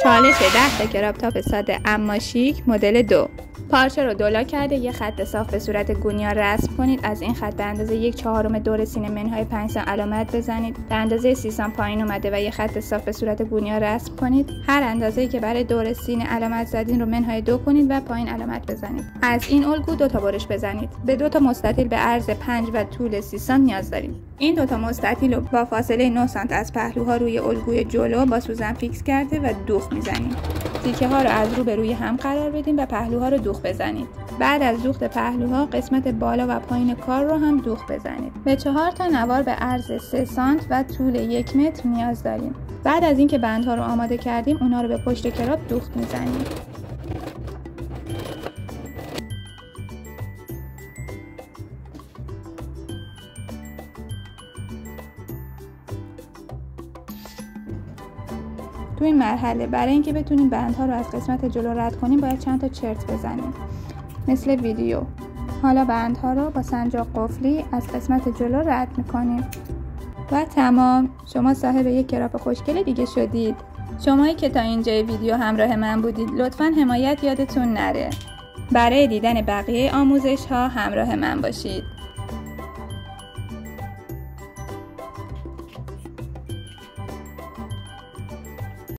چالش 10 تا کراپ تاپ ساده اما شیک مدل 2. پارچه رو دولا کرده یه خط صاف به صورت گونیا رسم کنید. از این خط به اندازه 1/4 دور سینه منهای 5 سانتی علامت بزنید. به اندازه 30 سانتی پایین اومده و یه خط صاف به صورت گونیا رسم کنید. هر اندازه‌ای که برای دور سینه علامت زدین رو منهای 2 کنید و پایین علامت بزنید. از این الگو 2 تا برش بزنید. به 2 تا مستطیل به عرض 5 و طول 30 سانتی نیاز داریم. این 2 تا مستطیل رو با فاصله 9 سانتی از پهلوها روی الگوی جلو با سوزن فیکس کرده و دوخت میزنیم. تیکه ها رو از رو به روی هم قرار بدیم و پهلوها رو دوخت بزنید. بعد از دوخت پهلوها قسمت بالا و پایین کار رو هم دوخت بزنید. به 4 تا نوار به عرض 3 سانتی و طول 1 متر نیاز داریم. بعد از اینکه بندها رو آماده کردیم اونها رو به پشت کراپ دوخت میزنیم. تو این مرحله برای اینکه بتونیم بندها رو از قسمت جلو رد کنیم باید چند تا چرت بزنیم مثل ویدیو. حالا بندها رو با سنجاق قفلی از قسمت جلو رد میکنیم و تمام. شما صاحب یک کراپ خوشگل دیگه شدید. شمایی که تا اینجای ویدیو همراه من بودید لطفاً حمایت یادتون نره. برای دیدن بقیه آموزش ها همراه من باشید.